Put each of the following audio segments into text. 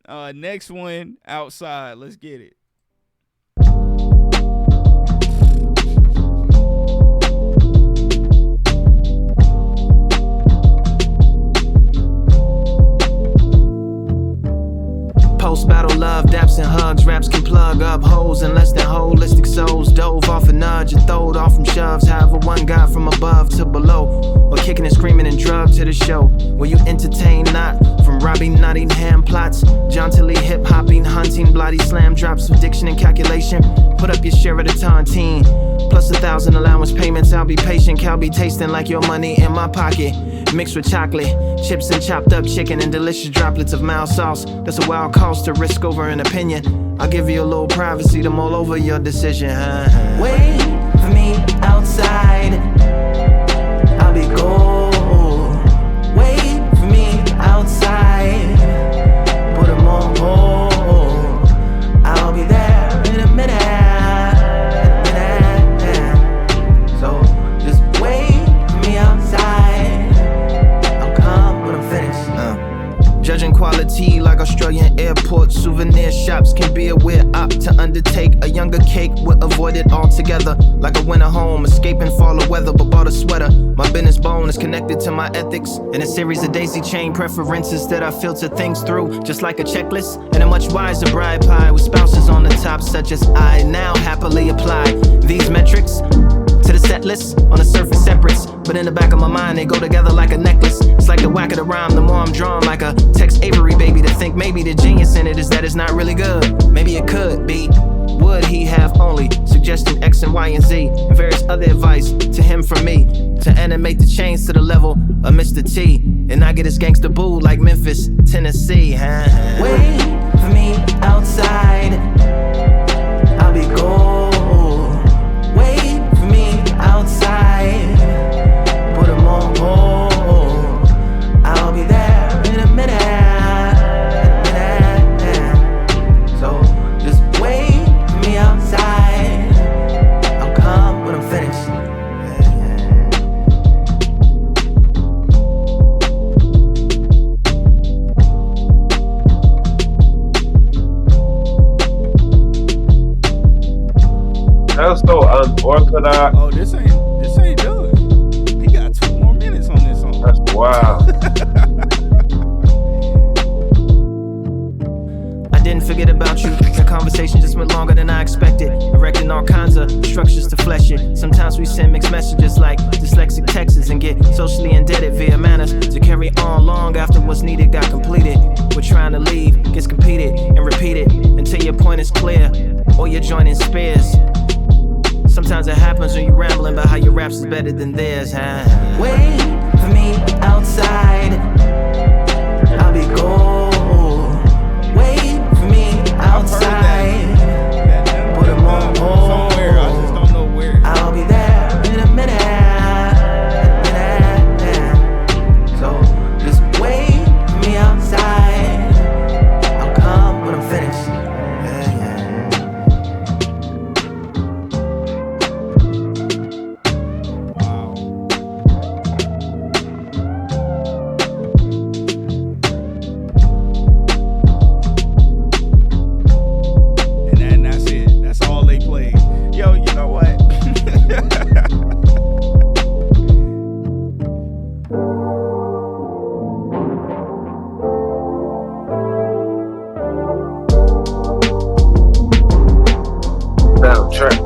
Next one, outside. Let's get it. Post-battle love, daps and hugs, raps can plug up holes in less than holistic souls. Dove off a nudge and throwed off from shoves. However, one got from above to below, or kicking and screaming and drug to the show. Will you entertain not? From robbing Nottingham plots, jauntily hip-hopping, hunting, bloody slam drops with diction and calculation. Put up your share of the tontine, plus 1,000 allowance payments. I'll be patient, Cal be tasting like your money in my pocket. Mixed with chocolate, chips and chopped up chicken and delicious droplets of mild sauce. That's a wild cost to risk over an opinion. I'll give you a little privacy to mull over your decision. Wait for me outside, I'll be gold. Wait for me outside, put 'em on hold. I'll be there in a minute. So just wait for me outside, I'll come when I'm finished. Judging quality like Australian airport souvenir shops can be a weird op to undertake. A younger cake would avoid it altogether. Like a winter home, escaping fall or weather, but bought a sweater. My business bone is connected to my ethics, and a series of daisy chain preferences that I filter things through, just like a checklist. And a much wiser bride pie with spouses on the top, such as I now happily apply these metrics to the set list. On the surface separates, but in the back of my mind they go together like a necklace. It's like the whack of the rhyme, the more I'm drawn like a Tex Avery baby, to think maybe the genius in it is that it's not really good. Maybe it could be. Would he have only suggesting X and Y and Z and various other advice to him from me to animate the chains to the level of Mr. T and not get his gangster boo like Memphis, Tennessee. Wait for me outside, I'll be gold. Wait for me outside, put 'em on hold. I'll be there in a minute. So just wait for me outside, I'll come when I'm finished. That's so unorthodox. Oh, this ain't done. He got 2 more minutes on this song. That's wild. I didn't forget about you. The conversation just went longer than I expected, erecting all kinds of structures to flesh it. Sometimes we send mixed messages like dyslexic texts and get socially indebted via manners to carry on long after what's needed got completed. We're trying to leave, gets competed and repeated until your point is clear or you're joining spears. Sometimes it happens when you're rambling about how your raps is better than theirs. Wait for me outside, I'll be gold. Wait for me outside, put 'em on hold. Somewhere, I just don't know where. I'll be there in a minute. So just wait for me outside, I'll come when I'm finished. And that's it. That's all they played. Yo, you know what? Soundtrack.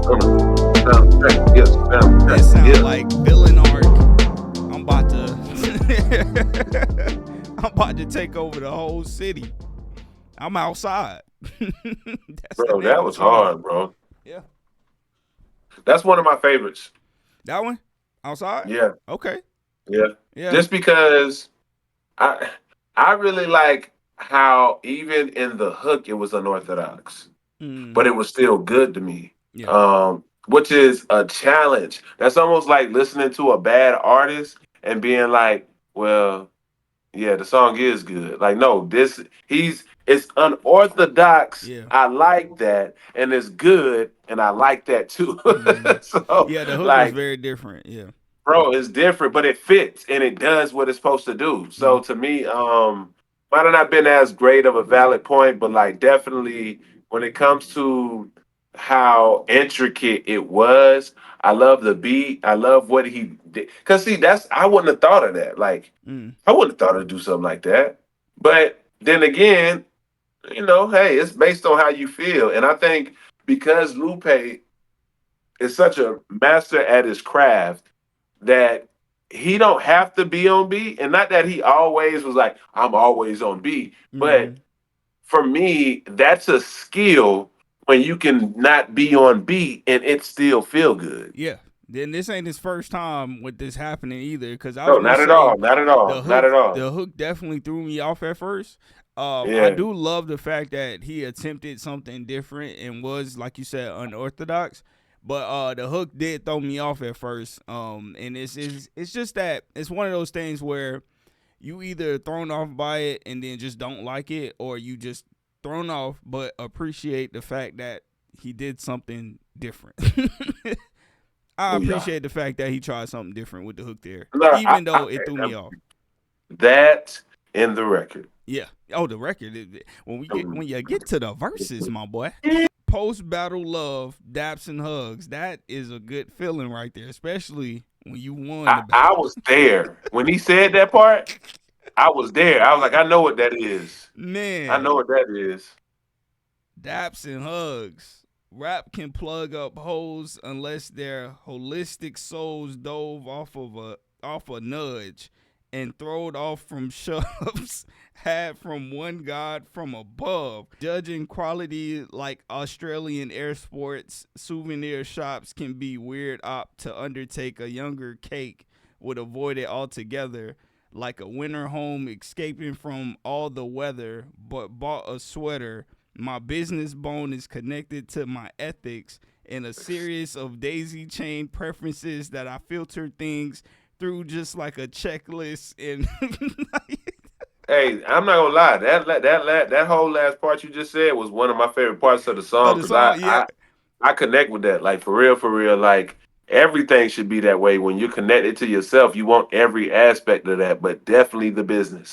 Soundtrack. Yes, soundtrack. This sound Yes. like villain arc. I'm about to I'm about to take over the whole city. I'm outside. That's the Bro, name that of was the song. hard, bro. Yeah. That's one of my favorites. That one? Outside? Yeah, Okay. yeah. Yeah. Just because I I really like how even in the hook it was unorthodox, but it was still good to me. Yeah. Which is a challenge. That's almost like listening to a bad artist and being like, well, yeah, the song is good. Like, no, it's unorthodox. Yeah. I like that, and it's good, and I like that too. Mhm. So, Yeah, the hook was like, very different. Yeah. bro, it's different, but it fits and it does what it's supposed to do. So Mhm. to me, might have not been as great of a valid point, but like definitely when it comes to how intricate it was, I love the beat. I love what he did. Cause see, that's I wouldn't have thought of that. Like Mm, I wouldn't have thought of do something like that. But then again, hey, it's based on how you feel. And I think because Lupe is such a master at his craft that he don't have to be on beat. And not that he always was like, I'm always on beat. But mm-hmm. for me, that's a skill when you can not be on beat and it still feel good. Yeah. Then this ain't his first time with this happening either. Because I was No, gonna not at say all. Not at all. the Not hook, at all. the hook definitely threw me off at first. I Yeah. do love the fact that he attempted something different and was, like you said, unorthodox. But the hook did throw me off at first. And it's just that it's one of those things where you either thrown off by it and then just don't like it, or you just thrown off but appreciate the fact that he did something different. I Oh yeah. appreciate the fact that he tried something different with the hook there, No, even though it threw me off. that in the record. Yeah. Oh, the record. When you get to the verses, my boy. Mm. Post battle love, daps and hugs. That is a good feeling right there, especially when you won the I battle. was there when he said that part. I was there. I was like, I know what that is. I Man, know what that is. daps and hugs. Rap can plug up holes unless their holistic souls dove off a nudge and throwed off from shoves had from one god from above. Judging quality like Australian air sports souvenir shops can be weird op to undertake a younger cake would avoid it altogether. Like a winter home escaping from all the weather, but bought a sweater. My business bone is connected to my ethics in a series of daisy chain preferences that I filter things through just like a checklist and Hey, I'm not gonna lie. That whole last part you just said was one of my favorite parts of the oh song the because song, yeah. I connect with that. Like for real, for real. Like everything should be that way. When you're connected to yourself, you want every aspect of that, but definitely the business.